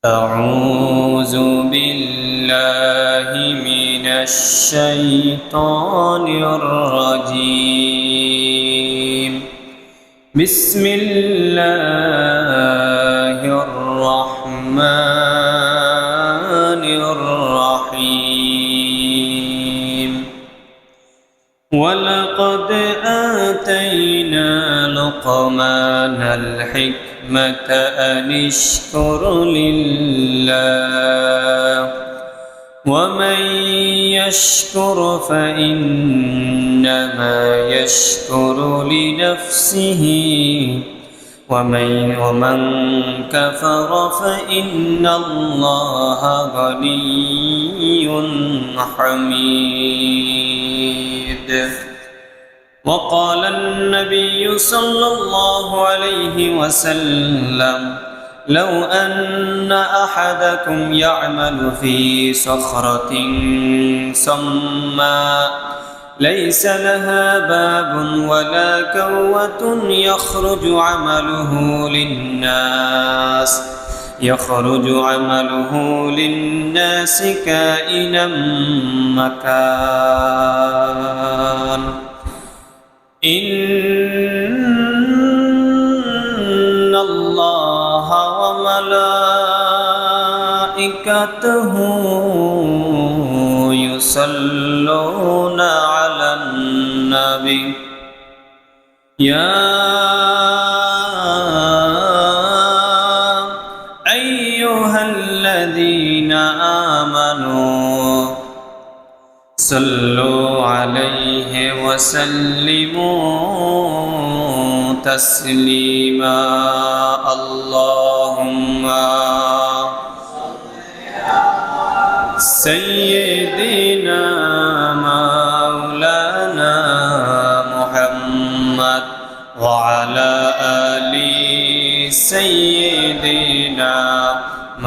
أعوذ بالله من الشيطان الرجيم بسم الله الرحمن الرحيم ولقد آتينا لقمان الحكمة أن اشكر لله ومن يشكر فإنما يشكر لنفسه ومن كفر فإن الله غني حميد وقال النبي صلى الله عليه وسلم لو أن أحدكم يعمل في صخرة صماء ليس لها باب ولا كوة يخرج عمله للناس كائنا مكان إن الله وملائكته يصلون على النبي يا أيها الذين آمنوا صلوا عليه وسلموا تسليما اللهم سيدنا مولانا محمد وعلى آل سيدنا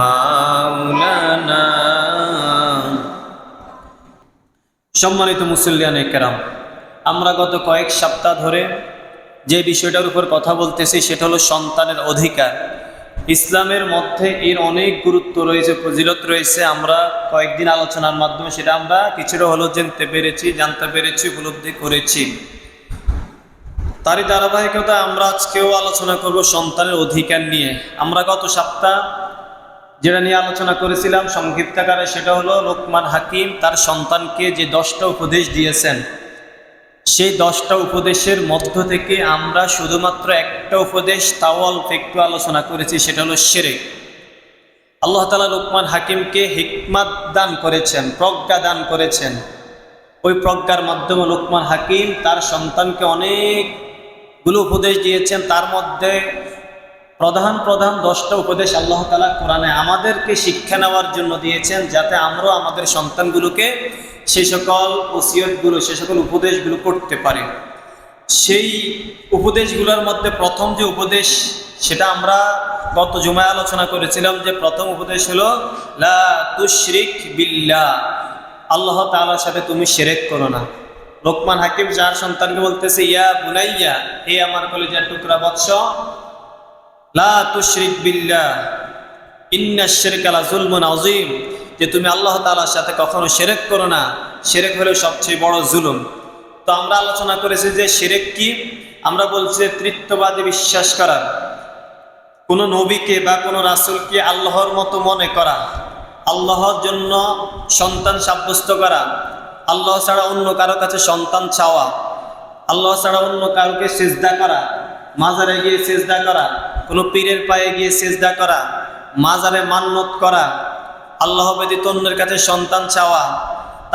مولانا সম্মানিত মুসল্লিয়ানে কেরাম, আমরা গত কয়েক সপ্তাহ ধরে যে বিষয়টার উপর কথা বলতেছি সেটা হলো সন্তানের অধিকার। ইসলামের মধ্যে এর অনেক গুরুত্ব রয়েছে, ফজিলত রয়েছে। আমরা কয়েকদিন আলোচনার মাধ্যমে সেটা আমরা কিছুটা হলো জানতে পেরেছি, উপলব্ধি করেছি। তারই ধারাবাহিকতা আমরা আজকেও আলোচনা করব সন্তানের অধিকার নিয়ে। আমরা গত সপ্তাহ যেটা নিয়ে আলোচনা করেছিলাম সংক্ষিপ্ত আকারে, সেটা হলো লোকমান হাকিম তার সন্তানকে যে 10টা উপদেশ দিয়েছেন, সেই 10টা উপদেশের মধ্য থেকে আমরা শুধুমাত্র একটা উপদেশ তাও অল্প একটু আলোচনা করেছি, সেটা হলো শিরক। আল্লাহ তাআলা লোকমান হাকিমকে হিকমত দান করেছেন, প্রজ্ঞা দান করেছেন। ওই প্রজ্ঞার মাধ্যমে লোকমান হাকিম তার সন্তানকে অনেকগুলো উপদেশ দিয়েছেন। তার মধ্যে প্রধান 10টা উপদেশ আল্লাহ তাআলা কোরআনে আমাদেরকে শিক্ষা নেওয়ার জন্য দিয়েছেন, যাতে আমরা আমাদের সন্তানগুলোকে সেই সকল ওসিয়তগুলো, সেই সকল উপদেশগুলো করতে পারি। সেই উপদেশগুলোর মধ্যে প্রথম যে উপদেশ, সেটা আমরা গত জুমায় আলোচনা করেছিলাম যে প্রথম উপদেশ হলো লা তুশরিক বিল্লাহ, আল্লাহ তাআলার সাথে তুমি শিরক করো না। লোকমান হাকিম যার সন্তানকে বলতেছে, ইয়া বুনাইয়া, হে আমার কলিজার টুকরা বৎস, লা তুশরিক বিল্লাহ ইন্নাশ শিরকা লাযুলমুন আযীম, যে তুমি আল্লাহ তাআলার সাথে কখনো শিরক করো না। শিরক হলো সবচেয়ে বড় জুলুম। তো আমরা আলোচনা করেছি যে শিরক কি। আমরা বলছি তৃতীয়বাদে বিশ্বাস করা, কোনো নবীকে বা কোনো রাসূলকে আল্লাহর মতো মনে করা, আল্লাহর জন্য সন্তান সাব্যস্ত করা, আল্লাহ ছাড়া অন্য কারো কাছে সন্তান চাওয়া, আল্লাহ ছাড়া অন্য কাউকে সিজদা করা, মাজারে গিয়ে সিজদা করা, কোনো পীরের পায়ে গিয়ে সিজদা করা, মাজারে মান্নত করা, আল্লাহ ব্যতীত অন্যের কাছে সন্তান চাওয়া।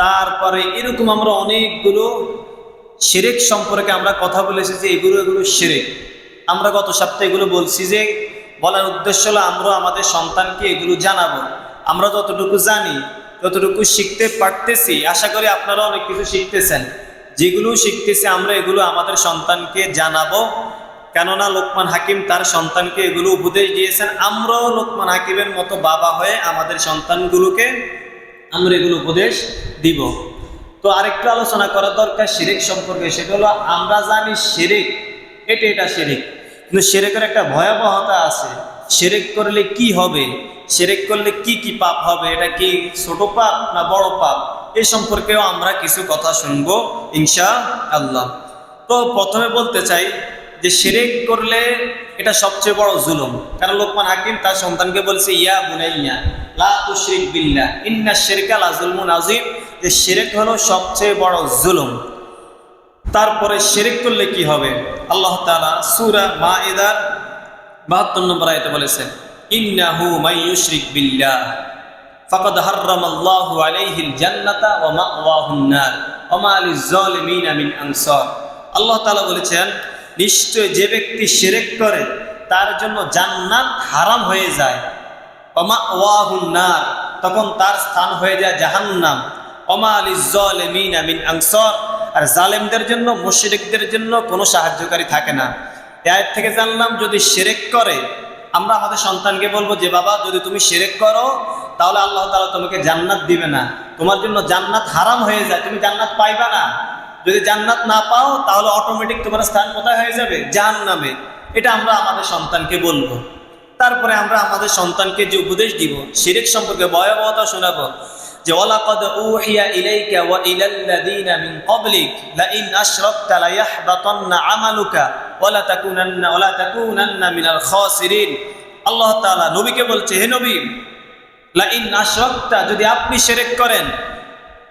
তারপরে এরকম আমরা অনেকগুলো শিরক সম্পর্কে আমরা কথা বলেছি যে এগুলো শিরক। আমরা গত সপ্তাহে এগুলো বলছি যে বলার উদ্দেশ্য হলো আমরা আমাদের সন্তানকে এগুলো জানাবো। আমরা যতটুকু জানি, যতটুকু শিখতে পারতেছি, আশা করি আপনারা অনেক কিছু শিখতেছেন। যেগুলো শিখতেছি আমরা এগুলো আমাদের সন্তানকে জানাবো, কেননা লোকমান হাকিম তার সন্তানকে এগুলো উপদেশ দিয়েছেন। আমরাও লোকমান হাকিমের মতো বাবা হয়ে আমাদের সন্তানগুলোকে আমরা এগুলো উপদেশ দিব। তো আরেকটু আলোচনা করা দরকার শিরক সম্পর্কে, সেটা হলো আমরা জানি শিরক এটা শিরক, কিন্তু শিরকের একটা ভয়াবহতা আছে। শিরক করলে কি হবে, শিরক করলে কি কি পাপ হবে, এটা কি ছোট পাপ না বড় পাপ, এই সম্পর্কেও আমরা কিছু কথা শুনবো ইনশাআল্লাহ। তো প্রথমে বলতে চাই যে শিরক করলে এটা সবচেয়ে বড় জুলুম। কারণ লোকমান হাকিম তার সন্তানকে বলছে, ইয়া বুনাইয়া লা তুশরিক বিল্লাহ ইন্নাশ শিরকা লাযুলমুন আযীম, যে শিরক হলো সবচেয়ে বড় জুলুম। তারপরে শিরক করলে কি হবে, আল্লাহ তাআলা সূরা মাঈদার 72 নম্বর আয়াতে বলেছেন, ইন্নাহু মাইয়ুশরিক বিল্লাহ ফাকাদ হাররামাল্লাহু আলাইহিল জান্নাতা ওয়া মাওয়াহুন নার ওয়া মা লিয-যালিমিনা মিন আনসার। আল্লাহ তাআলা বলেছেন, নিশ্চয় যে ব্যক্তি শিরক করে তার জন্য জান্নাত হারাম হয়ে যায়, ওয়া মাওয়াহুন নার, তখন তার স্থান হয়ে যায় জাহান্নাম, ওয়া মা লিয-যালিমিনা মিন আনসার, আর জালেমদের জন্য, মুশরিকদের জন্য কোনো সাহায্যকারী থাকে না। এই আয়াত থেকে জানলাম যদি শিরক করে, আমরা আমাদের সন্তানকে বলবো যে বাবা যদি তুমি শিরক করো তাহলে আল্লাহ তাআলা তোমাকে জান্নাত দিবে না, তোমার জন্য জান্নাত হারাম হয়ে যায়, তুমি জান্নাত পাইবা না। যদি জান্নাত না পাও তাহলে অটোমেটিক তোমার স্থান কোথায় হয়ে যাবে, জাহান্নামে। এটা আমরা আমাদের সন্তানকে বলবো। তারপরে আমরা আমাদের সন্তানকে যে উপদেশ দিব শিরক সম্পর্কে ভয়াবহতা শোনাবো, যে ওয়ালাকাদ উহিয়া ইলাইকা ওয়া ইলাল্লাযীনা মিন ক্বাবলিক লাইন আশরাকতা লায়াহবাতান্না আমালুকা ওয়া লা তাকুনান্না মিনাল খাসিরিন। আল্লাহ তাআলা নবীকে বলছে, হে নবী, লাইন আশরাকতা, যদি আপনি শিরক করেন,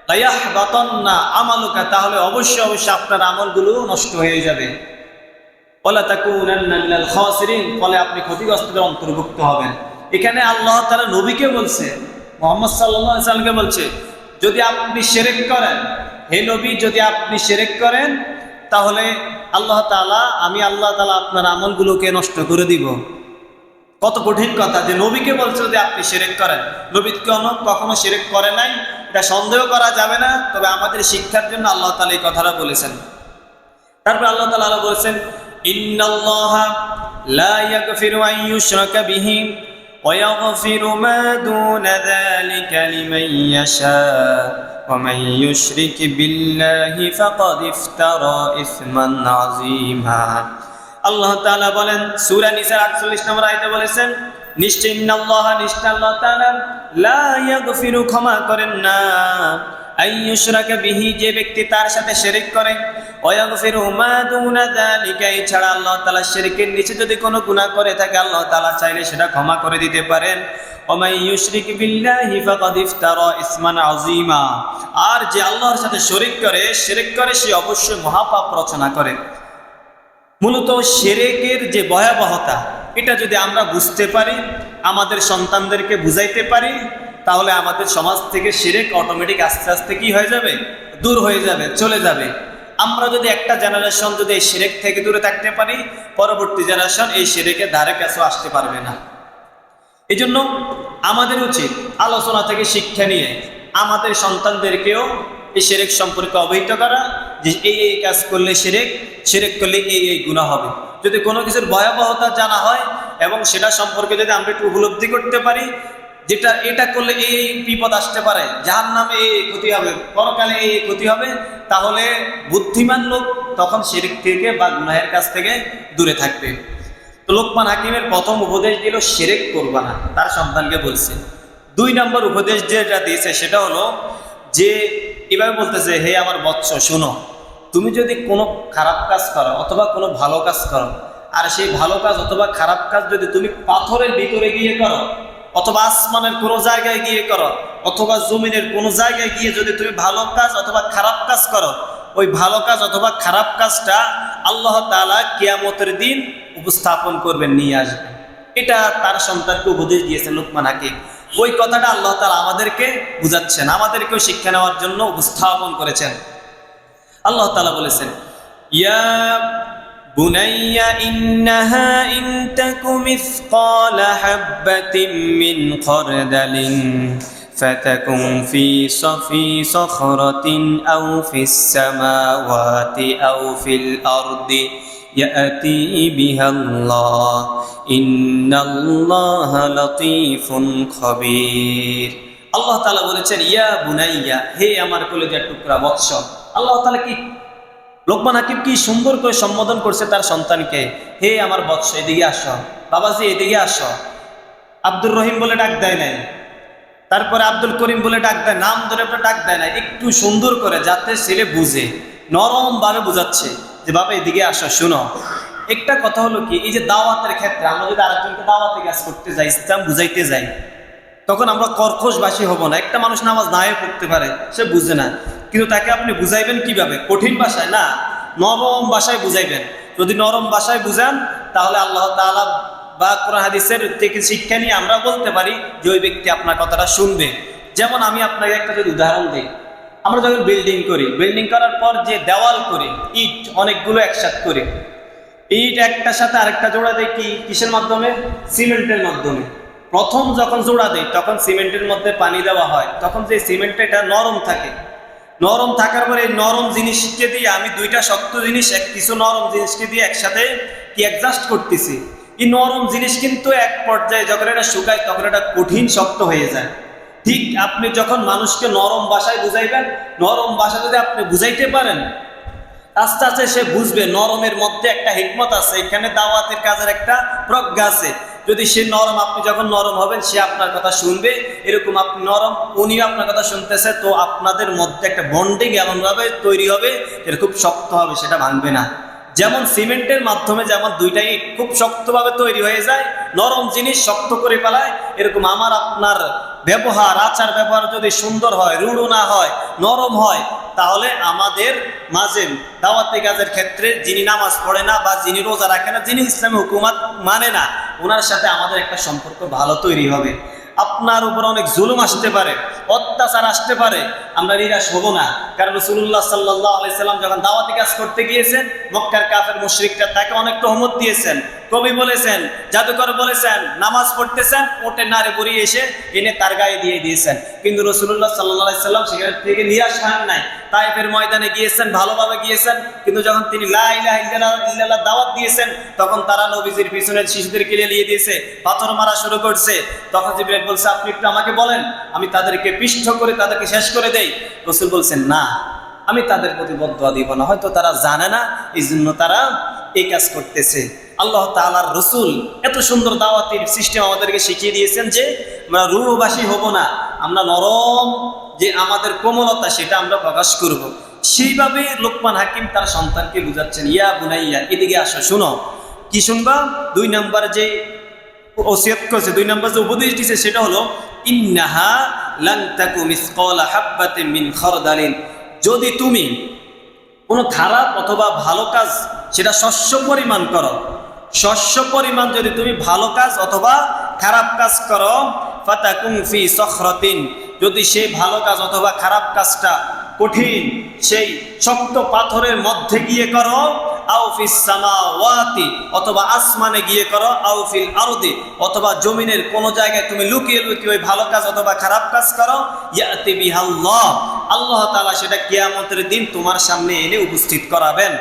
লায়াহবাতান্না আমালুকা, তাহলে অবশ্যই অবশ্যই আপনার আমলগুলো নষ্ট হয়ে যাবে, ওয়া লা তাকুনান্না মিনাল খাসিরিন, ফলে আপনি ক্ষতিগ্রস্তদের অন্তর্ভুক্ত হবেন। এখানে আল্লাহ তাআলা নবীকে বলছে, মুহাম্মদ সাল্লাল্লাহু আলাইহি ওয়াসাল্লামকে বলছে, যদি আপনি শিরক করেন, হে নবী যদি আপনি শিরক করেন তাহলে আল্লাহ তাআলা, আমি আল্লাহ তাআলা আপনার আমলগুলোকে নষ্ট করে দিব। কত কঠিন কথা যে নবীকে বলছে যে আপনি শিরক করেন। নবী কখনো শিরক করে নাই, এটা সন্দেহ করা যাবে না, তবে আমাদের শিক্ষার জন্য আল্লাহ তাআলা এই কথাটা বলেছেন। তারপর আল্লাহ তাআলা বলেছেন, ইন্নাল্লাহা লা ইয়াগফিরু আন ইউশরাকা বিহি ويغفر ما دون ذلك لمن يشاء ومن يشرك بالله فقد افترى إثما عظيما। আল্লাহ তাআলা বলেন সূরা নিসার 48 নম্বর আয়াতে বলেছেন, নিশ্চয় ইন্নাল্লাহা, নিশ্চয় আল্লাহ তাআলা লা ইয়াগফিরু, ক্ষমা করেন না, আইয়ুশরাকা বিহি, যে ব্যক্তি তার সাথে শিরক করে, ওয়াগফিরু মা দুনা যালিকা, এছাড়া আল্লাহ তাআলা শিরকের নিচে যদি কোনো গুনাহ করে থাকে আল্লাহ তাআলা চাইলে সেটা ক্ষমা করে দিতে পারেন। ওয়া মান ইউশরিক বিল্লাহি ফাকাদ ইফতারা ইসমান আযীমা, আর যে আল্লাহর সাথে শিরক করে সে অবশ্যই মহাপাপ রচনা করে। মূলত শিরকের যে ভয়াবহতা, এটা যদি আমরা বুঝতে পারি, আমাদের সন্তানদেরকে বুঝাইতে পারি, তাহলে আমাদের সমাজ থেকে শিরক অটোমেটিক আস্তে আস্তে কি হয়ে যাবে, দূর হয়ে যাবে, চলে যাবে। আমরা যদি একটা জেনারেশন যদি এই শিরক থেকে দূরে থাকতে পারি, পরবর্তী জেনারেশন এই শিরকের ধারে কাছেও আসতে পারবে না। এই জন্য আমাদের উচিত আলোচনা থেকে শিক্ষা নিয়ে আমাদের সন্তানদেরকেও এই শিরক সম্পর্কে অবহিত করা, যে এই কাজ করলে শিরক করলে এই গুনাহ হবে। যদি কোনো কিছুর ভয়াবহতা জানা হয় এবং সেটা সম্পর্কে যদি আমরা একটু উপলব্ধি করতে পারি, যেটা এটা করলে এই বিপদ আসতে পারে, জাহান্নামে এই ক্ষতি হবে, পরকালে এই ক্ষতি হবে, তাহলে বুদ্ধিমান লোক তখন শিরক থেকে বা গুনাহের কাছ থেকে দূরে থাকবে। তো লোকমান হাকিমের প্রথম উপদেশ দিল শিরক করবা না, তার সন্তানকে বলছে। 2 নম্বর উপদেশ যেটা দিয়েছে সেটা হলো যে এভাবে বলতেছে, হে আমার বৎস শোনো, তুমি যদি কোনো খারাপ কাজ করো অথবা কোনো ভালো কাজ করো, আর সেই ভালো কাজ অথবা খারাপ কাজ যদি তুমি পাথরের ভিতরে গিয়ে করো, অথবা আসমানের কোনো জায়গায় গিয়ে করো, অথবা জমিনের কোনো জায়গায় গিয়ে যদি তুমি ভালো কাজ অথবা খারাপ কাজ করো, ওই ভালো কাজ অথবা খারাপ কাজটা আল্লাহ তাআলা কিয়ামতের দিন উপস্থাপন করবেন, নিয়ে আসবেন। এটা তার সন্তানকে উপদেশ দিয়েছেন লোকমান হাকিম। ওই কথাটা আল্লাহ তাআলা আমাদেরকে বুঝাচ্ছেন, আমাদেরকেও শিক্ষা নেওয়ার জন্য উপস্থাপন করেছেন। আল্লাহ তাআলা বলেছেন, ইয়া বুনাইয়া ইন্নাহা ইন তাকু মিসকালা হাববাতিন মিন খারদালিন ফাতাকুন ফি সখরাতিন আও ফিস সামাওয়াতি আও ফিল আরদি ইয়াতি বিহাল্লাহ ইন্নাল্লাহা লাতীফুন খাবীর। আল্লাহ তাআলা বলেছেন, ইয়া বুনাইয়া, হে আমার কলিজার টুকরা বৎস। আল্লাহ তাআলা কি লোকমান হাকিম কি সুন্দর করে সম্বোধন করছে তার সন্তানকে, হে আমার বৎস, এদিকে আসো, বাবাজি এদিকে আসো। আব্দুর রহিম বলে ডাক দেয় নাই, তারপরে আব্দুল করিম বলে ডাক দেয়, নাম ধরে আপনার ডাক দেয় না, একটু সুন্দর করে যাতে ছেলে বুঝে, নরম ভাবে বুঝাচ্ছে যে বাবা এদিকে আসো শুনো। একটা কথা হলো কি, এই যে দাওয়াতের ক্ষেত্রে আমরা যদি আরেকজনকে দাওয়াতে কাজ করতে যাই, ইসলাম বুঝাইতে যাই, তখন আমরা কর্কশবাসী হব না। একটা মানুষ নামাজ নাও পড়তে পারে, সে বুঝে না, কিন্তু তাকে আপনি বুঝাইবেন কিভাবে? কঠিন ভাষায় না, নরম ভাষায় বুঝাইবেন। যদি নরম ভাষায় বুঝান তাহলে আল্লাহ তাআলা বা কোরআন হাদিসের থেকে শিক্ষা নিয়ে আমরা বলতে পারি যে ওই ব্যক্তি আপনার কথাটা শুনবে। যেমন আমি আপনাকে একটা যদি উদাহরণ দিই, আমরা যখন বিল্ডিং করি, বিল্ডিং করার পর যে দেওয়াল করি, ইট অনেকগুলো একসাথে করি, ইট একটার সাথে আরেকটা জোড়া দেয় কি কিসের মাধ্যমে? সিমেন্টের মাধ্যমে। প্রথম যখন জোড়া দেয় তখন সিমেন্টের মধ্যে পানি দেওয়া হয়, তখন যে সিমেন্টটা এটা নরম থাকে, নরম থাকার পরে এই নরম জিনিসকে দিয়ে আমি দুইটা শক্ত জিনিস কিছু নরম জিনিসকে দিয়ে একসাথে কি অ্যাডজাস্ট করতেছি। এই নরম জিনিস কিন্তু এক পর্যায়ে যখন এটা শুকায় তখন এটা কঠিন শক্ত হয়ে যায়। ঠিক আপনি যখন মানুষকে নরম ভাষায় বুঝাইবেন, নরম ভাষা যদি আপনি বুঝাইতে পারেন, আস্তে আস্তে সে বুঝবে নরমের মধ্যে একটা হিকমত আছে, এখানে দাওয়াতের কাজের একটা প্রজ্ঞা আছে। যদি সে নরম, আপনি যখন নরম হবেন সে আপনার কথা শুনবে, এরকম আপনি নরম, উনিও আপনার কথা শুনতেছে, তো আপনাদের মধ্যে একটা বন্ডিং এমনভাবে তৈরি হবে এটা খুব শক্ত হবে, সেটা ভাঙবে না। যেমন সিমেন্টের মাধ্যমে যেমন দুইটাই খুব শক্তভাবে তৈরি হয়ে যায়, নরম জিনিস শক্ত করে ফেলায়, এরকম আমার আপনার ব্যবহার, আচার ব্যবহার যদি সুন্দর হয়, রূঢ় না হয়, নরম হয়, তাহলে আমাদের মাঝে দাওয়াতি কাজের ক্ষেত্রে যিনি নামাজ পড়ে না বা যিনি রোজা রাখে না, যিনি ইসলামী হুকুমাত মানে না, ওনার সাথে আমাদের একটা সম্পর্ক ভালো তৈরি হবে। আপনার উপর অনেক জুলুম আসতে পারে, অত্যাচার আসতে পারে, আমরা নিরাশ হব না। কারণ রাসূলুল্লাহ সাল্লাল্লাহু আলাইহি সাল্লাম যখন দাওয়াতি কাজ করতে গিয়েছেন, মক্কার কাফের মুশরিকরা তাকে অনেক তহমত দিয়েছেন। কবি বলেছেন, জাদুকর বলেছেন, নামাজ পড়তেছেন, ওটে নারে বড়িয়ে এসে এনে তার গায়ে দিয়ে দিয়েছেন। কিন্তু রাসূলুল্লাহ সাল্লাল্লাহু আলাইহি সাল্লাম সেখান থেকে নিরাশ হন নাই, তায়েফের ময়দানে গিয়েছেন, ভালোভাবে গিয়েছেন, কিন্তু যখন তিনি লা ইলাহা ইল্লাল্লাহ দাওয়াত দিয়েছেন, তখন তারা নবীজির পিছনে শিশুদেরকে নিয়ে দিয়েছে, পাথর মারা শুরু করছে। তখন জিবরাইল বলছে, আপনি একটু আমাকে বলেন, আমি তাদেরকে পিষ্ট করে তাদেরকে শেষ করে দেই। রাসূল বলছেন, না, আমি তাদের প্রতি বদদুয়া দিব না, হয়তো তারা জানে না, এই জন্য তারা এই কাজ করতেছে। আল্লাহ তাআলার রাসূল এত সুন্দর দাওয়াতের সিস্টেম আমাদেরকে শিখিয়ে দিয়েছেন যে আমরা রূঢ়ভাষী হব না, আমরা নরম যে আমাদের কোমলতা সেটা আমরা প্রকাশ করব। সেইভাবে লোকমান হাকিম তার সন্তানকে বুঝাচ্ছেন, ইয়া বুনাইয়া, এদিকে আসো শুনো। কি শুনবা? 2 নম্বর যে ওসিয়ত করেছে, 2 নম্বর যে উপদেশ দিয়েছে সেটা হলো, ইন্নাহা লান তাকু মিসকালা হাববাতিন মিন খারদালিন, যদি তুমি কোনো খারাপ অথবা ভালো কাজ সেটা শস্য পরিমাণ করো, শস্য পরিমাণ যদি তুমি ভালো কাজ অথবা খারাপ কাজ করো, ফাতাকুম ফি সখরাতিন, যদি সেই ভালো কাজ অথবা খারাপ কাজটা কঠিন সেই শক্ত পাথরের মধ্যে গিয়ে করো, আও ফিস সামাওয়াতি, অথবা আসমানে গিয়ে করো, আও ফিল আরদি, অথবা জমিনের কোন জায়গায় তুমি লুকিয়ে লুকিয়ে ওই ভালো কাজ অথবা খারাপ কাজ করো, ইয়াতি বিহাল্লাহ, আল্লাহ তাআলা সেটা কিয়ামতের দিন তোমার সামনে এনে উপস্থিত করাবেন।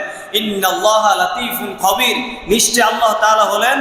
ইন্নাল্লাহা লাতীফুন খবীর, নিশ্চয় আল্লাহ তাআলা হলেন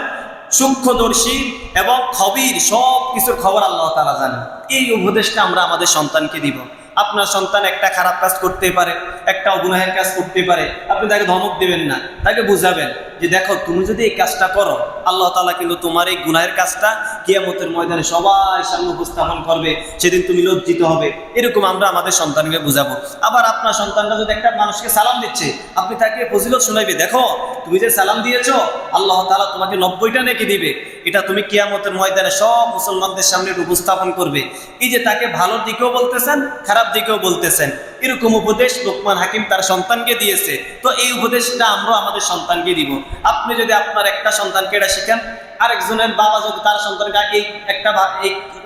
সূক্ষ্মদর্শী এবং খবীর, সব কিছুর খবর আল্লাহ তাআলা জানেন। এই উপদেশটা আমরা আমাদের সন্তানকে দিব। আপনার সন্তান একটা খারাপ কাজ করতে পারে, একটা গুনাহের কাজ করতে পারে, আপনি তাকে ধমক দিবেন না, তাকে বুঝাবেন যে দেখো তুমি যদি এই কাজটা করো, আল্লাহ তাআলা কিন্তু তোমার এই গুনাহের কাজটা কিয়ামতের ময়দানে সবাই সামনে উপস্থাপন করবে, সেদিন তুমি লজ্জিত হবে। এরকম আমরা আমাদের সন্তানকে বুঝাবো। আবার আপনার সন্তানরা যদি একটা মানুষকে সালাম দিচ্ছে, আপনি তাকে ফজিলত শোনাইবে, দেখো তুমি যে সালাম দিয়েছো, আল্লাহ তাআলা তোমাকে 90টা নেকি দিবে, এটা তুমি কিয়ামতের ময়দানে সব মুসলমানদের সামনে উপস্থাপন করবে। এই যে তাকে ভালো দিকেও বলতেছেন, খারাপ দিকেও বলতেছেন, এরকম উপদেশ লোকমান হাকিম তার সন্তানকে দিয়েছে। তো এই উপদেশটা আমরা আমাদের সন্তানকে দিব। আপনি যদি আপনার একটা সন্তানকে এটা শিখান, আরেকজনের বাবা যদি তার সন্তানকে এই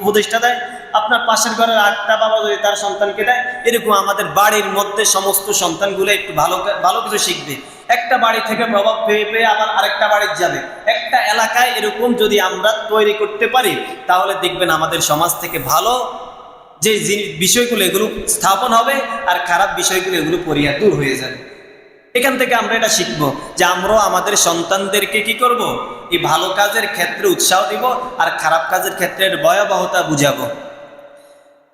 উপদেশটা দেয়, আপনার পাশের ঘরের আরেকটা বাবা যদি তার সন্তানকে দেয়, এরকম আমাদের বাড়ির মধ্যে সমস্ত সন্তানগুলো একটু ভালো কিছু শিখবে। একটা বাড়ি থেকে প্রভাব পেয়ে পেয়ে আবার আরেকটা বাড়ির যাবে। একটা এলাকায় এরকম যদি আমরা তৈরি করতে পারি, তাহলে দেখবেন আমাদের সমাজ থেকে ভালো যে বিষয়গুলো এগুলো স্থাপন হবে, আর খারাপ বিষয়গুলো এগুলো পরিহার দূর হয়ে যাবে। এখান থেকে আমরা এটা শিখবো যে আমরাও আমাদের সন্তানদেরকে কি করব, এই ভালো কাজের ক্ষেত্রে উৎসাহ দিব, আর খারাপ কাজের ক্ষেত্রে ভয়াবহতা বুঝাবো।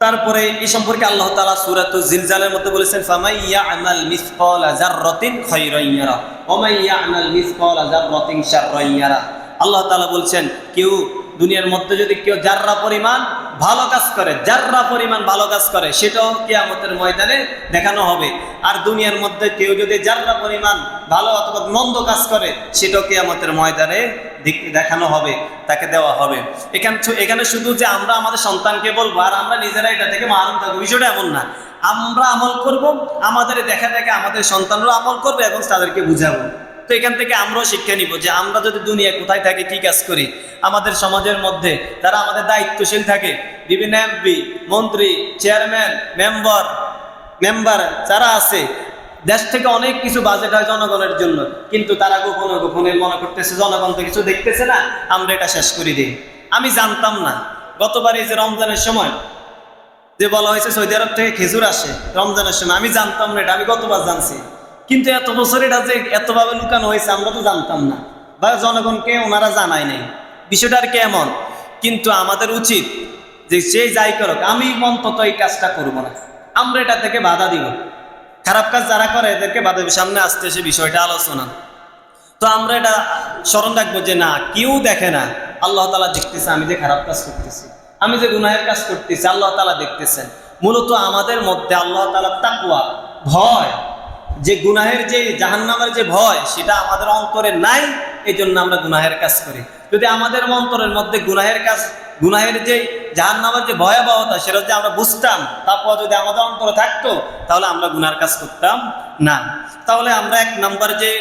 তারপরে এই সম্পর্কে আল্লাহ তাআলা সূরাতুজ জিলজালের মধ্যে বলেছেন, ফামাই ইয়া'মাল মিসকালা যাররাতিন খায়রান ইয়ারা ওয়া মান ইয়া'মাল মিসকালা যাররাতিন শাররান ইয়ারা। আল্লাহ তাআলা বলছেন, কেউ দুনিয়ার মধ্যে যদি কেউ জাররা পরিমাণ ভালো কাজ করে, জাররা পরিমাণ ভালো কাজ করে, সেটাও কিয়ামতের ময়দানে দেখানো হবে। আর দুনিয়ার মধ্যে কেউ যদি জাররা পরিমাণ ভালো অথবা মন্দ কাজ করে, সেটাও কিয়ামতের ময়দানে দেখানো হবে, তাকে দেওয়া হবে। এখানে শুধু যে আমরা আমাদের সন্তানকে বলবো আর আমরা নিজেরা এটা থেকে মারুম থাকবো, বিষয়টা এমন না। আমরা আমল করব, আমাদের দেখা দেখে আমাদের সন্তানরাও আমল করবে এবং তাদেরকে বুঝাবো। তো এখান থেকে আমরাও শিক্ষা নিব যে আমরা যদি দুনিয়া কোথায় থাকি, কি কাজ করি, আমাদের সমাজের মধ্যে যারা আমাদের দায়িত্বশীল থাকে, বিভিন্ন এমপি, মন্ত্রী, চেয়ারম্যান, মেম্বার যারা আছে, দেশ থেকে অনেক কিছু বাজেট হয় জনগণের জন্য, কিন্তু তারা গোপনে মনে করতেছে জনগণ তো কিছু দেখতেছে না, আমরা এটা শেষ করে দিই। আমি জানতাম না, গতবার এই যে রমজানের সময় যে বলা হয়েছে সৌদি আরব থেকে খেজুর আসে রমজানের সময়, আমি জানতাম না এটা, আমি গতবার জানছি। কিন্তু এত বছর এটা যে এতভাবে লুকানো হয়েছে আমরা তো জানতাম না, বা জনগণকে ওনারা জানায় নাই বিষয়টা আর কেমন। কিন্তু আমাদের উচিত যে সে যাই করুক, আমি অন্তত এই কাজটা করবো না, আমরা এটা থেকে বাধা দিব। খারাপ কাজ যারা করে এদেরকে বাধা দিব, সামনে আসতে সে বিষয়টা আলোচনা। তো আমরা এটা স্মরণ রাখবো যে না, কেউ দেখে না, আল্লাহ তাআলা দেখতেছে আমি যে খারাপ কাজ করতেছি, আমি যে গুনাহের কাজ করতেছি, আল্লাহ তাআলা দেখতেছেন। মূলত আমাদের মধ্যে আল্লাহ তাআলার তাকওয়া, ভয়, যে গুনাহের যে জাহান্নামের যে ভয়, সেটা আমাদের অন্তরে নাই, এই জন্য আমরা গুনাহের কাজ করি। যদি আমাদের অন্তরের মধ্যে গুনাহের যে জাহান্নামের যে ভয়াবহতা সেটা যদি আমরা বুঝতাম, তারপর যদি আমাদের অন্তরে থাকতো, তাহলে আমরা গুনাহের কাজ করতাম না। তাহলে আমরা 1 নম্বর যে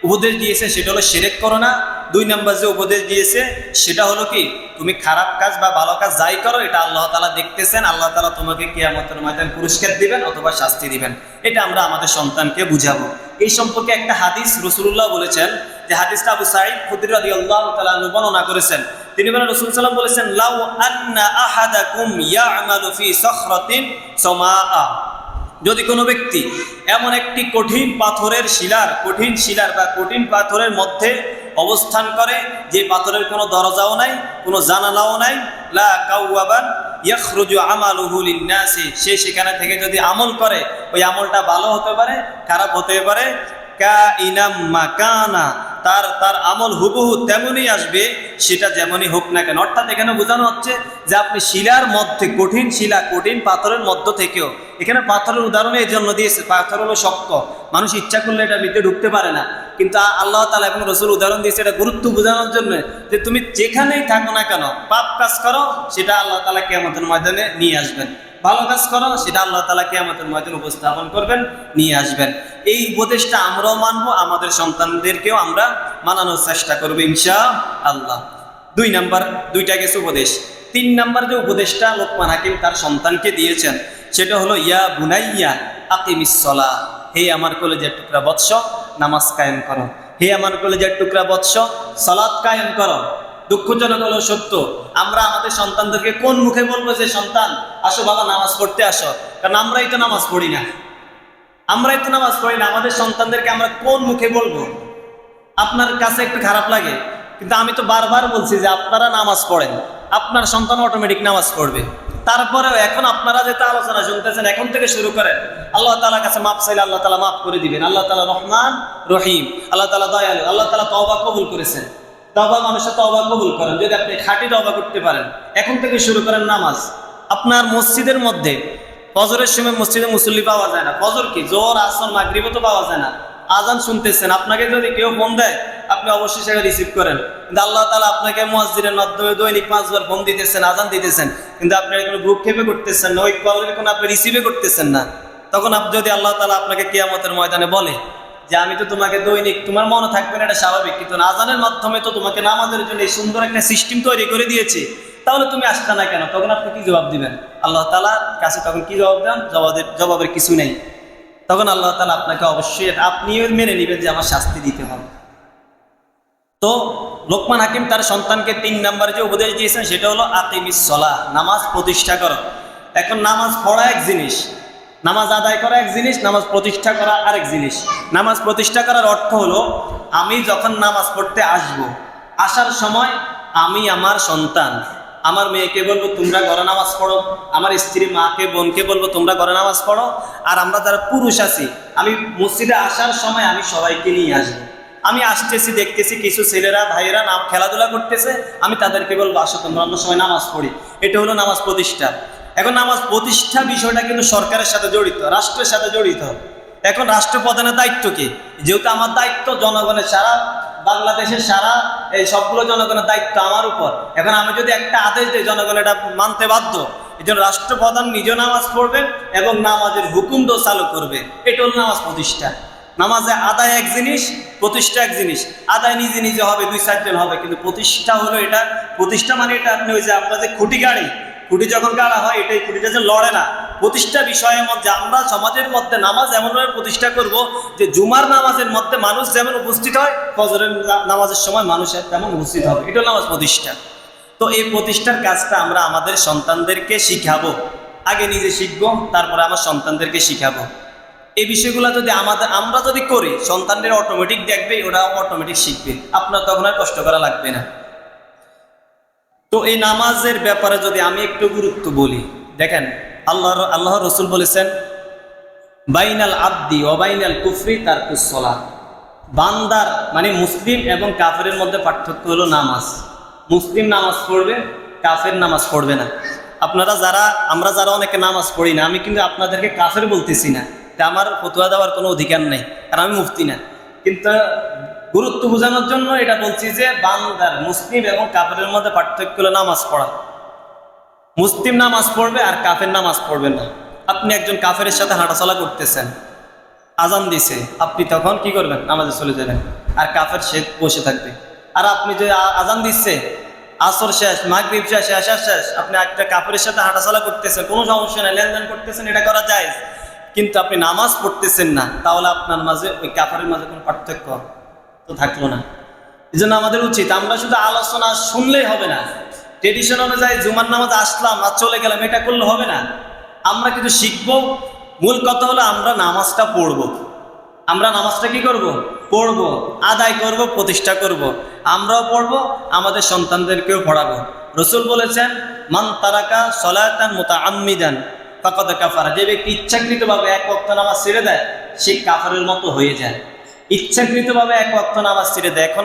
উপদেশ দিয়েছে সেটা হলো শিরক করো না। 2 নম্বর যে উপদেশ দিয়েছে সেটা হলো কি, তুমি খারাপ কাজ বা ভালো কাজ যাই করো, এটা আল্লাহ তাআলা দেখতেছেন, আল্লাহ তাআলা তোমাকে কিয়ামতের ময়দানে পুরস্কার দিবেন অথবা শাস্তি দিবেন। এটা আমরা আমাদের সন্তানকে বুঝাবো। এই সম্পর্কে একটা হাদিস রাসূলুল্লাহ বলেছেন, যে হাদিসটা আবু সাঈদ খুদরি রাদিয়াল্লাহু তাআলা আনহু বর্ণনা করেছেন। তিনি বলেন, রাসূল সাল্লাল্লাহু আলাইহি ওয়াসাল্লাম বলেছেন, লাউ আন্না আহাদাকুম ইয়া'মালু ফি সখরাতিন সামাআ, যদি কোনো ব্যক্তি এমন একটি কঠিন শিলার বা কঠিন পাথরের মধ্যে অবস্থান করে, যে পাথরের কোনো দরজাও নাই, কোনো জানালাও নাই, লা কাওয়াবান ইয়াখরুজু আমালুহু লিন-নাসি, সে সেখানে থেকে যদি আমল করে, ওই আমলটা ভালো হতে পারে, খারাপ হতে পারে, কাইনাম মাকানা, তার আমল হুবহু তেমনই আসবে, সেটা যেমনই হোক না কেন। অর্থাৎ এখানে বোঝানো হচ্ছে যে আপনি শিলার মধ্যে, কঠিন পাথরের মধ্য থেকেও, এখানে পাথরের উদাহরণ এই জন্য দিয়েছে, পাথর হলো শক্ত, মানুষ ইচ্ছা করলে এটা ভিতরে ঢুকতে পারে না, কিন্তু আল্লাহ তাআলা এবং রাসূল উদাহরণ দিয়েছে এটা গুরুত্ব বোঝানোর জন্য, যে তুমি যেখানেই থাকো না কেন, পাপ কাজ করো, সেটা আল্লাহ তাআলা কিয়ামতের ময়দানে নিয়ে আসবেন, ভালো কাজ করো, সেটা আল্লাহ তাআলা কিয়ামতের ময়দানে উপস্থাপন করবেন, নিয়ে আসবেন। এই উপদেশটা আমরাও মানবো, আমাদের সন্তানদেরকেও আমরা মানানোর চেষ্টা করবো ইনশাআল্লাহ। 2 নম্বর, 2টা গেছে উপদেশ। 3 নম্বর যে উপদেশটা লোকমান হাকিম তার সন্তানকে দিয়েছেন সেটা হলো, ইয়া বুনাইয়া আকিমিস সালাহ, হে আমার কলেজের টুকরা বৎস, নামাজ কায়েম করো। হে আমার কলেজের টুকরা বৎস, সালাত কায়েম করো। দুঃখজনক হলো সত্য, আমরা আমাদের সন্তানদেরকে কোন মুখে বলবো যে সন্তান আসো বাবা নামাজ পড়তে আসো, কারণ আমরাই তো নামাজ পড়ি না। আমাদের সন্তানদেরকে আমরা কোন মুখে বলবো? আপনার কাছে একটু খারাপ লাগে, কিন্তু আমি তো বারবার বলছি যে আপনারা নামাজ পড়েন, আপনার সন্তান অটোমেটিক নামাজ পড়বে। তারপরেও এখন আপনারা যেটা আলোচনা শুনতেছেন, এখন থেকে শুরু করেন, আল্লাহ তাআলার কাছে মাপ চাইলে আল্লাহ তাআলা মাফ করে দিবেন। আল্লাহ তাআলা রহমান রহিম, আল্লাহ তাআলা দয়ালু, আল্লাহ তাআলা তওবা কবুল করেছেন। তওবা, মানুষের তওবা কবুল করেন। যদি আপনি খাঁটি তওবা করতে পারেন, এখন থেকে শুরু করেন নামাজ। আপনার মসজিদের মধ্যে ফজরের সময় মসজিদে মুসল্লি পাওয়া যায় না, ফজর কি, জোহর, আসর, মাগরিবও তো পাওয়া যায় না। আজান শুনতেছেন, আপনাকে যদি কেউ ফোন দেয় আপনি অবশ্যই সেটা রিসিভ করেন, কিন্তু আল্লাহ তাআলা আপনাকে মুয়াজ্জিনের মাধ্যমে দৈনিক 5 বার ফোন দিতেছেন, আজান দিতেছেন, কিন্তু আপনি কোনো ভ্রুক্ষেপে করতেছেন না, ওই কলের কোনো আপনি রিসিভে করতেছেন না। তখন যদি আল্লাহ তাআলা আপনাকে কিয়ামতের ময়দানে বলে যে আমি তো তোমাকে দৈনিক, তোমার মনে থাকবে না, এটা স্বাভাবিক, কিন্তু আজানের মাধ্যমে তো তোমাকে নামাজের জন্য এই সুন্দর একটা সিস্টেম তৈরি করে দিয়েছে, তাহলে তুমি আসতে না কেন? তখন আপনি কি জবাব দিবেন? আল্লাহ তাআলার কাছে তখন কি জবাব দেন? জবাবের কিছু নেই। তখন আল্লাহ তাআলা আপনাকে অবশ্যই, আপনিও মেনে নেবেন যে আমার শাস্তি দিতে হবে। তো লোকমান হাকিম তার সন্তানকে 3 নম্বর যে উপদেশ দিয়েছেন সেটা হলো আকিমিস সালাহ, নামাজ প্রতিষ্ঠা করো। এখন নামাজ পড়া এক জিনিস, নামাজ আদায় করা এক জিনিস, নামাজ প্রতিষ্ঠা করা আরেক জিনিস। নামাজ প্রতিষ্ঠা করার অর্থ হলো, আমি যখন নামাজ পড়তে আসবো, আসার সময় আমি আমার সন্তান, আমার মেয়েকে বলবো তোমরা ঘরে নামাজ পড়ো, আমার স্ত্রী মাকে বোনকে বলবো তোমরা ঘরে নামাজ পড়ো, আর আমরা যারা পুরুষ আছি, আমি মসজিদে আসার সময় আমি সবাইকে নিয়ে আসবো। আমি আসতেছি, দেখতেছি কিছু ছেলেরা ভাইয়েরা খেলাধুলা করতেছে, আমি তাদেরকে বলবো আসো তোমরা অন্য সময় নামাজ পড়ি। এটা হলো নামাজ প্রতিষ্ঠা। এখন নামাজ প্রতিষ্ঠা বিষয়টা কিন্তু সরকারের সাথে জড়িত, রাষ্ট্রের সাথে জড়িত। এখন রাষ্ট্রপ্রধানের দায়িত্ব কি? যেহেতু আমার দায়িত্ব জনগণের, সারা বাংলাদেশের সারা এই সবগুলো জনগণের দায়িত্ব আমার উপর। এখন আমি যদি একটা আদেশ দিই, জনগণ এটা মানতে বাধ্য। এই জন্য রাষ্ট্রপ্রধান নিজে নামাজ পড়বে এবং নামাজের হুকুম তো চালু করবে। এটা হল নামাজ প্রতিষ্ঠা। নামাজে আদায় এক জিনিস, প্রতিষ্ঠা এক জিনিস। আদায় নিজে নিজে হবে, 2-4 জন হবে, কিন্তু প্রতিষ্ঠা হলো এটা। প্রতিষ্ঠা মানে এটা আপনি ওই যে আপনার যে খুঁটি গাড়ি, খুঁটি যখন গাড়া হয় এটাই, খুঁটিটা যে লড়ে না। প্রতিষ্ঠা বিষয়ের মধ্যে আমরা সমাজের মধ্যে নামাজ এমনভাবে প্রতিষ্ঠা করব যে জুমার নামাজের মধ্যে মানুষ যেমন উপস্থিত হয়, ফজরের নামাজের সময় মানুষের তেমন উপস্থিত হবে। এটা নামাজ প্রতিষ্ঠা। তো এই প্রতিষ্ঠার কাজটা আমরা আমাদের সন্তানদেরকে শিখাবো। আগে নিজে শিখবো, তারপরে আমার সন্তানদেরকে শিখাবো। এই বিষয়গুলো যদি আমরা যদি করি, সন্তানদের অটোমেটিক দেখবে, ওরা অটোমেটিক শিখবে, আপনার তখন আর কষ্ট করা লাগবে না। তো এই নামাজের ব্যাপারে যদি আমি একটু গুরুত্ব বলি, দেখেন আল্লাহ রসুল বলেছেন, বাইনাল আব্দি ও বাইনাল কুফরি তারকুস সালাত। বান্দার মানে মুসলিম এবং কাফেরের মধ্যে পার্থক্য হলো নামাজ। মুসলিম নামাজ পড়বে, কাফের নামাজ পড়বে না। আমরা যারা অনেকে নামাজ পড়ি না, আমি কিন্তু আপনাদেরকে কাফের বলতেছি না, তা আমার ফতোয়া দেওয়ার কোনো অধিকার নেই, কারণ আমি মুফতি না। কিন্তু গুরুত্ব বোঝানোর জন্য এটা বলছি যে বান্দার মুসলিম এবং কাফেরের মধ্যে পার্থক্য হলো নামাজ পড়া। মুসলিম নামাজ পড়বে আর কাফের নামাজ পড়বে না। আপনি একজন কাফেরের সাথে হাঁটাচলা করতেছেন, আজান দিছে, আপনি তখন কি করবেন? নামাজে চলে যাবেন, আর কাফের সে বসে থাকবে। আর আপনি যে আজান দিচ্ছে, আসর শেষ, মাগরিব শেষ, এশা শেষ, আপনি একটা কাফেরের সাথে হাঁটাচলা করতেছেন, কোনো সমস্যা নেই, লেনদেন করতেছেন, এটা করা যায়। কিন্তু আপনি নামাজ পড়তেছেন না, তাহলে আপনার মাঝে ওই কাফেরের মাঝে কোনো পার্থক্য তো থাকলো না। এই জন্য আমাদের উচিত, আমরা শুধু আলোচনা শুনলেই হবে না। ট্রেডিশন অনুযায়ী জুমার নামাজ আসলাম আর চলে গেলাম, এটা করলে হবে না। আমরা কিন্তু শিখবো। মূল কথা হলো আমরা নামাজটা পড়বো। আমরা নামাজটা কি করব? পড়বো, আদায় করব, প্রতিষ্ঠা করব। আমরাও পড়বো, আমাদের সন্তানদেরকেও পড়াবো। রসুল বলেছেন, মান তারাকা সলাতান মুতাআম্মিদান ফাকাদ কাফারা। যে ব্যক্তি ইচ্ছাকৃতভাবে এক ওয়াক্ত নামাজ ছেড়ে দেয়, সে কাফেরের মতো হয়ে যায়। ইচ্ছাকৃতভাবে এক ওয়াক্ত নামাজ ছেড়ে দেয়। এখন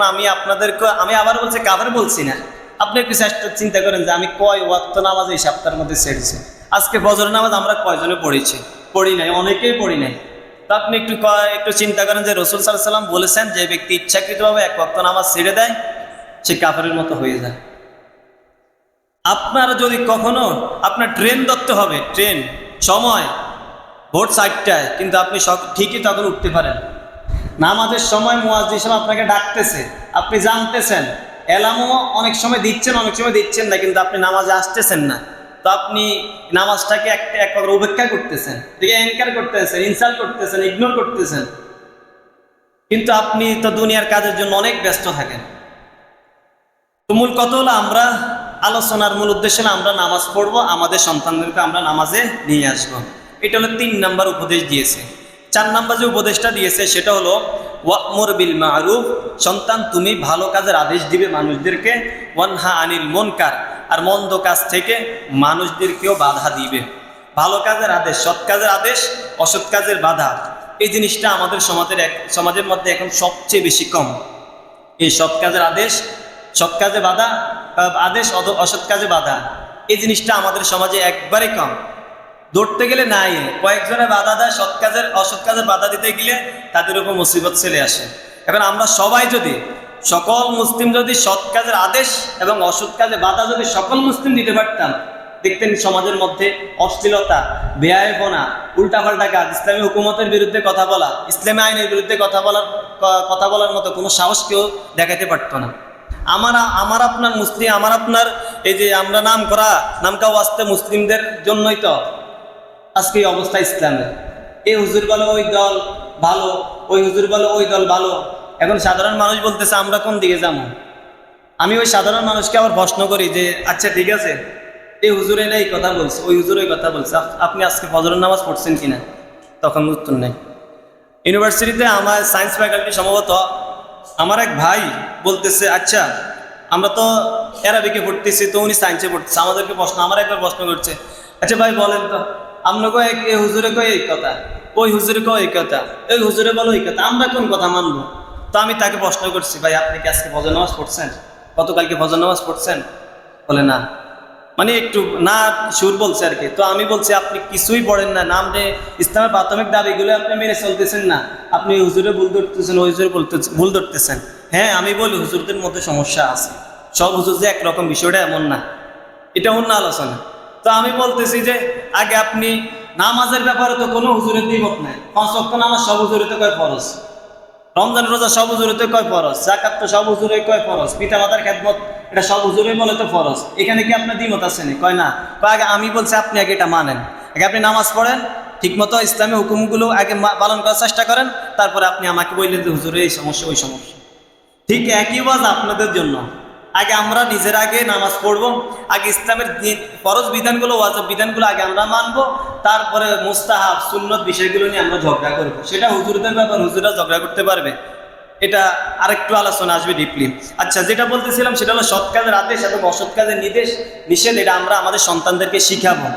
আমি আবার বলছি, কাফের বলছি না। আপনি একটু চিন্তা করেন যে আমি কয় ওয়াক্ত নামাজ এই সপ্তাহের মধ্যে ছেড়েছি। আজকে ফজর নামাজ আমরা কয়জনে পড়েছি? পড়ি নাই, অনেকেই পড়ি নাই। তো আপনি একটু চিন্তা করেন যে রসুল সাল্লাল্লাহু আলাইহি ওয়াসাল্লাম বলেছেন, যে ব্যক্তি ইচ্ছাকৃতভাবে এক ওয়াক্ত নামাজ ছেড়ে দেয়, সে কাফেরের মতো হয়ে যায়। আপনারা যদি কখনো আপনার ট্রেন ধরতে হবে, ট্রেন সময় ভোর 4টায়, কিন্তু আপনি ঠিকই তখন উঠতে পারেন। নামাজের সময় মুয়াজ্জিন সাহেব আপনাকে ডাকতেছে, আপনি জানতেছেন, অ্যালার্মও অনেক সময় দিচ্ছেন, অনেক সময় দিচ্ছেন না, কিন্তু আপনি নামাজে আসতেছেন না। তো আপনি নামাজটাকে এক প্রকার উপেক্ষা করতেছেন, এটাকে এনকার করতেছেন, ইনসাল্ট করতেছেন, ইগনোর করতেছেন। কিন্তু আপনি তো দুনিয়ার কাজের জন্য অনেক ব্যস্ত থাকেন। তো মূল কথা হলো, আমরা আলোচনার মূল উদ্দেশ্য হলো আমরা নামাজ পড়বো, আমাদের সন্তানদেরকে আমরা নামাজে নিয়ে আসবো। এটা হলো 3 নাম্বার উপদেশ দিয়েছে। 4 নাম্বার যে উপদেশটা দিয়েছে সেটা হলো ওয়া'মুর বিল মা'রুফ। সন্তান, তুমি ভালো কাজের আদেশ দিবে মানুষদেরকে, ওয়ানহা আনিল মুনকার, আর মন্দ কাজ থেকে মানুষদেরকেও বাধা দিবে। ভালো কাজের আদেশ, সৎ কাজের আদেশ, অসৎ কাজের বাধা, এই জিনিসটা আমাদের সমাজের মধ্যে এখন সবচেয়ে বেশি কম। এই সৎ কাজের আদেশ, সৎ কাজে বাধা, আদেশ অসৎ কাজে বাধা, এই জিনিসটা আমাদের সমাজে একবারে কম। ধরতে গেলে নাই, কয়েকজনে বাধা দেয়, অসৎ কাজের বাধা দিতে গেলে তাদের উপর মুসিবত চলে আসে। এখন আমরা সবাই যদি, সকল মুসলিম যদি সৎ কাজের আদেশ এবং অসৎ কাজে বাধা যদি সকল মুসলিম দিতে পারতাম, দেখতেন সমাজের মধ্যে অশ্লীলতা, বেয়াইপনা, উল্টাপাল্টা কাজ, ইসলামী হুকুমতের বিরুদ্ধে কথা বলা, ইসলামী আইনের বিরুদ্ধে কথা বলার মতো কোনো সাহস কেউ দেখাতে পারতো না। আমার আপনার মুসলিম, আমার আপনার এই যে আমরা নামকা ওয়াস্তে মুসলিমদের জন্যই তো আজকে এই অবস্থা ইসলামের। এই হুজুর বলে ওই দল ভালো, ওই হুজুর বলে ওই দল ভালো। এখন সাধারণ মানুষ বলতেছে আমরা কোন দিকে যাবো? আমি ওই সাধারণ মানুষকে আবার প্রশ্ন করি যে আচ্ছা ঠিক আছে, এই হুজুর এলে এই কথা বলছে, ওই হুজুর ওই কথা বলছে, আপনি আজকে ফজরের নামাজ পড়ছেন কিনা? তখন উত্তর নেই। ইউনিভার্সিটিতে আমার সায়েন্স ফ্যাকাল্টি সম্ভবত আমার এক ভাই বলতেছে, আচ্ছা আমরা তো অ্যারাবিকে পড়তেছি, তো উনি সায়েন্সে পড়তেছে, আমাদেরকে আমার একবার প্রশ্ন করছে, আচ্ছা ভাই বলেন তো, আপনাকে এই হুজুরে কয় এই কথা, ওই হুজুরে কয় এই কথা, এই হুজুরে বলো এই কথা, আমরা কোন কথা মানবো? তো আমি তাকে প্রশ্ন করছি, ভাই আপনি কি আজকে ফজর নামাজ পড়ছেন, গতকালকে ফজর নামাজ পড়ছেন? বলে না, মানে একটু না সুর বলছে আর কি। তো আমি বলছি আপনি কিছুই পড়েন না, নামে ইসলামের প্রাথমিক দাবিগুলো আপনি মেনে চলতেছেন না, আপনি হুজুরে ভুল ধরতেছেন, হুজুরে ভুল ধরতেছেন। হ্যাঁ আমি বলি হুজুরদের মধ্যে সমস্যা আছে, সব হুজুর যে একরকম, বিষয়টা এমন না, এটা অন্য আলোচনা। তো আমি বলতেছি যে আগে আপনি নামাজের ব্যাপারে তো কোনো হুজুরের দ্বিমত নাই, 5 ওয়াক্ত নামাজ সব হুজুরে তো কয় ফরজ, রমজান রোজা সব হুজুরে তো কয় ফরজ, যাকাত তো সব হুজুরে কয় ফরজ, পিতা মাতার খেদমত এটা সব হুজুরে বলে তো ফরজ, এখানে কি আপনার দ্বিমত আছে না? কয় না। কয় আগে আমি বলছি আপনি আগে এটা মানেন, আগে আপনি নামাজ পড়েন, ঠিকমতো ইসলামী হুকুমগুলো আগে পালন করার চেষ্টা করেন, তারপরে আপনি আমাকে বললেন যে হুজুরে এই সমস্যা ওই সমস্যা। ঠিক একই ওয়াজ আপনাদের জন্য। আগে আমরা নিজের আগে নামাজ পড়বো, আগে ইসলামের ফরজ বিধানগুলো, ওয়াজিব বিধানগুলো আগে আমরা মানবো, তারপরে মুস্তাহাব সুন্নত বিষয়গুলো নিয়ে আমরা ঝগড়া করবো। সেটা হুজুরদের ব্যাপার, হুজুররা ঝগড়া করতে পারবে, এটা আরেকটু আলোচনা আসবে ডিপলি। আচ্ছা, যেটা বলতেছিলাম সেটা হলো সৎ কাজের আদেশ এবং অসৎ কাজের নিষেধ, এটা আমরা আমাদের সন্তানদেরকে শিখাবো।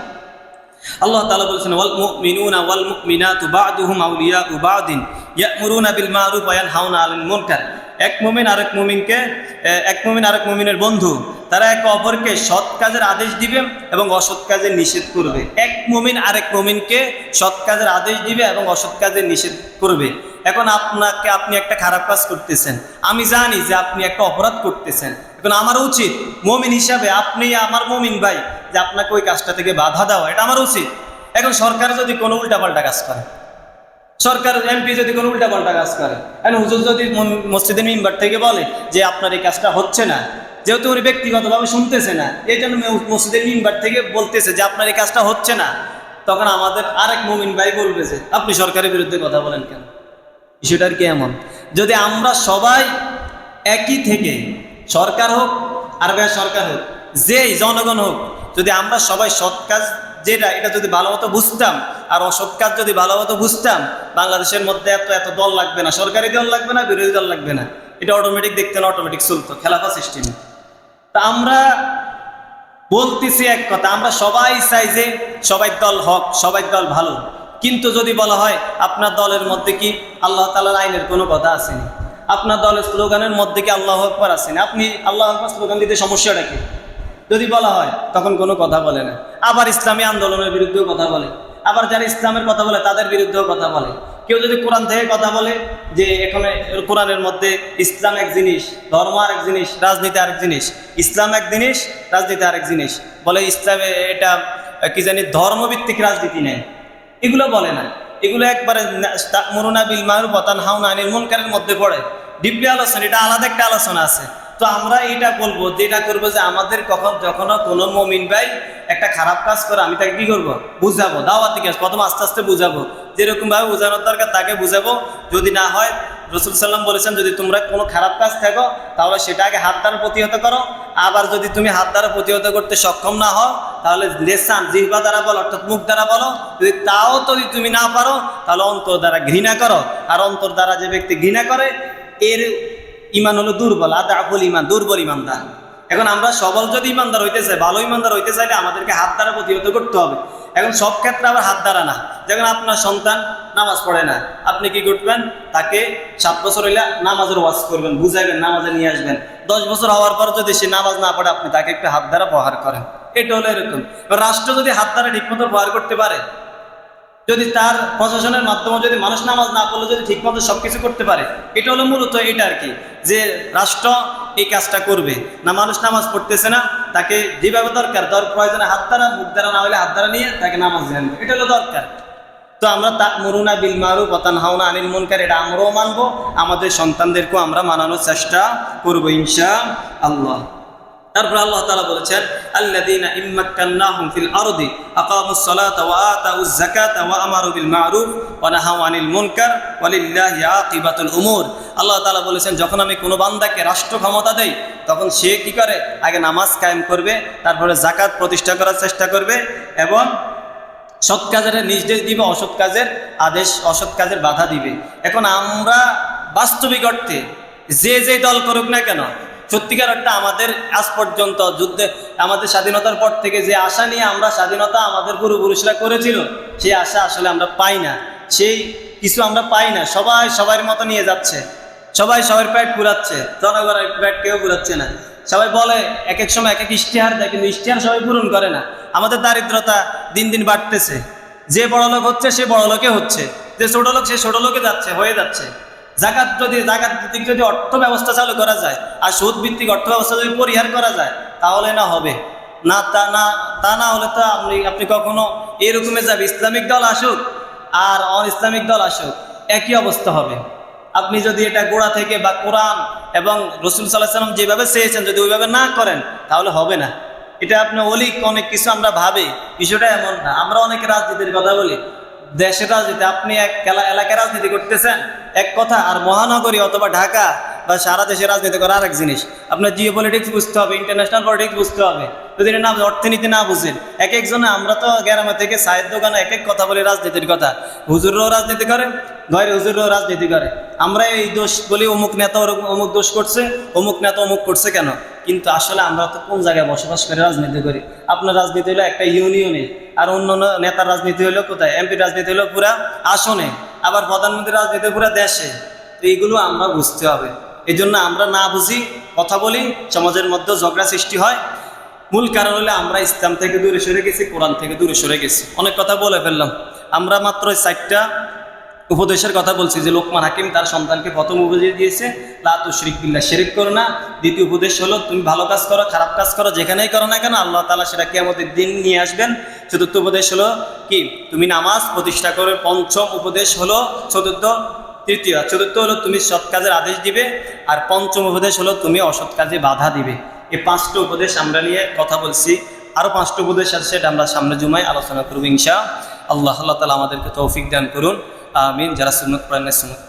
আল্লাহ তাআলা বলেছেন, ওয়াল মুমিনুনা ওয়াল মুমিনাতু বা'দুহুম আউলিয়াউ বা'দিন ইয়া'মুরুনা বিল মা'রুফ ওয়া ইয়ানহাউনা আনিল মুনকার। এক মুমিন আরেক মুমিনের বন্ধু, তারা একে অপরকে সৎ কাজের আদেশ দিবে এবং অসৎ কাজের নিষেধ করবে। এক মুমিন আরেক মুমিনকে সৎ কাজের আদেশ দিবে এবং অসৎ কাজের নিষেধ করবে। এখন আপনি একটা খারাপ কাজ করতেছেন, আমি জানি যে আপনি একটা অপরাধ করতেছেন, এখন আমার উচিত মুমিন হিসাবে, আপনি আমার মুমিন ভাই, যে আপনাকে ওই কাজটা থেকে বাধা দেওয়া, এটা আমার উচিত। এখন সরকার যদি কোনো উল্টাপাল্টা কাজ করে, সরকার এমপি যদি কোনো উল্টাপাল্টা কাজ করে, এখন হুজুর যদি মসজিদের মিম্বার থেকে বলে যে আপনার এই কাজটা হচ্ছে না, যেহেতু উনি ব্যক্তিগতভাবে শুনতেছে না, এই জন্য মসজিদের মিম্বার থেকে বলতেছে যে আপনার এই কাজটা হচ্ছে না, তখন আমাদের আরেক মুমিন ভাই বলবে যে আপনি সরকারের বিরুদ্ধে কথা বলেন কেন? বিষয়টার কি এমন? যদি আমরা সবাই একই থেকে, সরকার হোক আর সরকার হোক, যেই জনগণ হোক, যদি আমরা সবাই সৎ কাজ যেটা, এটা যদি ভালো মতো বুঝতাম আর অসৎ কাজ যদি ভালো মতো বুঝতাম, বাংলাদেশের মধ্যে এত দল লাগবে না, সরকারি দল লাগবে না, বিরোধী দল লাগবে না, এটা অটোমেটিক দেখতে না, অটোমেটিক চলতো, খেলাফা সিস্টেমে। তা আমরা বলতেছি এক কথা, আমরা সবাই চাই যে সবাই দল হক, সবাই দল ভালো, কিন্তু যদি বলা হয় আপনার দলের মধ্যে কি আল্লাহ তাআলার আইনের কোনো কথা আসেনি, আপনার দলের স্লোগানের মধ্যে কি আল্লাহু আকবার আসেনি, আপনি আল্লাহু আকবার স্লোগান দিতে সমস্যাটা কি? যদি বলা হয় তখন কোনো কথা বলে না। আবার ইসলামী আন্দোলনের বিরুদ্ধেও কথা বলে, আবার যারা ইসলামের কথা বলে তাদের বিরুদ্ধেও কথা বলে। কেউ যদি কোরআন থেকে কথা বলে যে এখানে কোরআনের মধ্যে ইসলাম এক জিনিস, ধর্ম আরেক জিনিস, রাজনীতি আরেক জিনিস, ইসলাম এক জিনিস, রাজনীতি আরেক জিনিস, বলে ইসলামে এটা কি জানি ধর্মভিত্তিক রাজনীতি নেই, এগুলো বলে না, এগুলো একবারে তা'মুরুনা বিল মা'রুফ ওয়া তানহাউনা আনিল মুনকারের মধ্যে পড়ে। ডিপলি আলোচনা, এটা আলাদা একটা আলোচনা আছে। তো আমরা এটা বলবো, যেটা করবো যে আমাদের যখন কোনো মুমিন ভাই একটা খারাপ কাজ করে, আমি তাকে কি করবো? বুঝাবো, দাওয়াতি কাজ, প্রথম আস্তে আস্তে বুঝাবো, যেরকম ভাবে বোঝানোর দরকার তাকে বুঝাবো। যদি না হয়, রাসূল সাল্লাল্লাহু আলাইহি ওয়াসাল্লাম বলেছেন, যদি তোমরা কোনো খারাপ কাজ থাকো তাহলে সেটা আগে হাত দ্বারা প্রতিহত করো, আবার যদি তুমি হাত দ্বারা প্রতিহত করতে সক্ষম না হও তাহলে লেসান, জিহ্বা দ্বারা বলো, অর্থাৎ মুখ দ্বারা বলো। যদি তাও যদি তুমি না পারো তাহলে অন্তর দ্বারা ঘৃণা করো, আর অন্তর দ্বারা যে ব্যক্তি ঘৃণা করে এর ইমান হলো দুর্বল, আদাফুল ইমান, দুর্বল ইমানদার। এখন আমরা সবল যদি ইমানদার হইতে চাই, ভালো ইমানদার হইতে চাইলে আমাদেরকে হাত দ্বারা প্রতিহত করতে হবে। এখন সব ক্ষেত্রে আবার হাত দ্বারা না। যখন আপনার সন্তান নামাজ পড়ে না, আপনি কি করবেন? তাকে 7 বছর হইলে নামাজের ওয়াজ করবেন, বুঝাইবেন, নামাজে নিয়ে আসবেন। 10 বছর হওয়ার পর যদি সে নামাজ না পড়ে, আপনি তাকে একটু হাত দ্বারা প্রহার করেন। এটা হলো এরকম। রাষ্ট্র যদি হাত দ্বারা ঠিকমতো প্রহার করতে পারে, যদি তার প্রশাসনের মাধ্যমে যদি মানুষ নামাজ না পড়লে যদি ঠিকমতো সবকিছু করতে পারে, এটা হলো মূলত এটা আর কি, যে রাষ্ট্র এই কাজটা করবে না। মানুষ নামাজ পড়তেছে না, তাকে যেভাবে দরকার, প্রয়োজনে হাত দ্বারা, মুখ দ্বারা না হলে হাত দ্বারা নিয়ে তাকে নামাজ দেন, এটা হলো দরকার। তো আমরা তা'মুরুনা বিল মা'রুফ ওয়া তানহাউনা আনিল মুনকার, এটা আমরাও মানবো, আমাদের সন্তানদেরকেও আমরা মানানোর চেষ্টা করবো ইনশাআল্লাহ। তারপর আল্লাহ তাআলা বলেছেন, আল্লাযীনা ইম্মাক্কান্নাহুম ফিল আরদি আকামুস সালাতা ওয়া আতাউয যাকাতা ওয়া আমারু বিল মা'রুফ ওয়া নাহাউ আনিল মুনকার ওয়ালিল্লাহি আকিবাতুল উমুর। আল্লাহ তাআলা বলেছেন, যখন আমি কোনো বান্দাকে রাষ্ট্র ক্ষমতা দেই, তখন সে কি করে? আগে নামাজ কায়েম করবে, তারপরে যাকাত প্রতিষ্ঠা করার চেষ্টা করবে এবং সৎ কাজের নির্দেশ দিবে, অসৎ কাজের আদেশ, অসৎ কাজের বাধা দিবে। এখন আমরা বাস্তবিক অর্থে যে দল করুক না কেন, সত্যিকার অর্থে আমাদের আজ পর্যন্ত যুদ্ধে, আমাদের স্বাধীনতার পর থেকে যে আশা নিয়ে আমরা স্বাধীনতা আমাদের পূর্বপুরুষরা করেছিল, সেই আশা আসলে আমরা পাই না, সেই কিছু আমরা পাই না। সবাই সবার মতো নিয়ে যাচ্ছে, সবাই সবার পেট পুরাচ্ছে, জনগণের পেট কেউ পুরাচ্ছে না। সবাই বলে এক এক সময় এক এক ইশতেহার দেয়, কিন্তু ইশতেহার সবাই পূরণ করে না। আমাদের দারিদ্রতা দিন দিন বাড়তেছে। যে বড় লোক হচ্ছে সে বড় লোকে হচ্ছে, যে ছোট লোক সে ছোট লোকে যাচ্ছে, হয়ে যাচ্ছে। জাকাত ভিত্তিক যদি অর্থ ব্যবস্থা চালু করা যায় আর সুদ ভিত্তিক অর্থ ব্যবস্থা যদি পরিহার করা যায় তাহলে না হবে। তা না হলে তো আপনি কখনো এরকমে যাবে, ইসলামিক দল আসুক আর অন ইসলামিক দল আসুক একই অবস্থা হবে। আপনি যদি এটা গোড়া থেকে বা কোরআন এবং রাসূল সাল্লাল্লাহু আলাইহি ওয়াসাল্লাম যেভাবে চেয়েছেন যদি ওইভাবে না করেন তাহলে হবে না। এটা আপনি অনেক কিছু আমরা ভাবি, বিষয়টা এমন না। আমরা অনেক রাজনীতির কথা বলি, দেশের রাজনীতি, আপনি এক এলাকায় রাজনীতি করতেছেন এক কথা, আর মহানগরী অথবা ঢাকা বা সারা দেশের রাজনীতি করা আরেক জিনিস। আপনার জিও পলিটিক্স বুঝতে হবে, ইন্টারন্যাশনাল পলিটিক্স বুঝতে হবে। যদি না অর্থনীতি না বুঝেন, এক একজনে আমরা তো গ্রামে থেকে চায়ের দোকানে এক এক কথা বলি রাজনীতির কথা। হুজুররাও রাজনীতি করে, ঘরে হুজুররাও রাজনীতি করে। আমরা এই দোষ বলি অমুক নেতা অমুক দোষ করছে, অমুক নেতা অমুক করছে কেন, কিন্তু আসলে আমরা তো কোন জায়গায় বসবাস করে রাজনীতি করি। আপনার রাজনীতি হলো একটা ইউনিয়নে, আর অন্য নেতার রাজনীতি হলো কোথায়, এমপির রাজনীতি হলো পুরা আসনে, আবার প্রধানমন্ত্রীর রাজনীতি পুরা দেশে। তো এইগুলো আমরা বুঝতে হবে। এই জন্য আমরা না বুঝি কথা বলি, সমাজের মধ্যে ঝগড়া সৃষ্টি হয়। মূল কারণ হলে আমরা ইসলাম থেকে দূরে সরে গেছি, কোরআন থেকে দূরে সরে গেছি। অনেক কথা বলে ফেললাম। আমরা মাত্র 4টা উপদেশের কথা বলছি যে লোকমান হাকিম তার সন্তানকে প্রথম উপদেশ দিয়েছে লা তুশরিক বিল্লাহ, শিরক করো না। দ্বিতীয় উপদেশ হলো তুমি ভালো কাজ করো, খারাপ কাজ করো, যেখানেই করো না কেন আল্লাহ তাআলা সেটা কিয়ামতের দিন নিয়ে আসবেন। চতুর্থ উপদেশ হলো কি, তুমি নামাজ প্রতিষ্ঠা করো। পঞ্চম উপদেশ হলো চতুর্থ হলো তুমি সৎ কাজের আদেশ দিবে, আর পঞ্চম উপদেশ হলো তুমি অসৎ কাজে বাধা দিবে। এই 5টা উপদেশ আমরা নিয়ে কথা বলছি। আরো 5টা উপদেশ আছে, সেটা আমরা সামনে জুমায় আলোচনা করব ইনশাআল্লাহ। আল্লাহ তাআলা আমাদেরকে তৌফিক দান করুন, আমিন। যারা সুন্নাত পড়েন সুন্নাত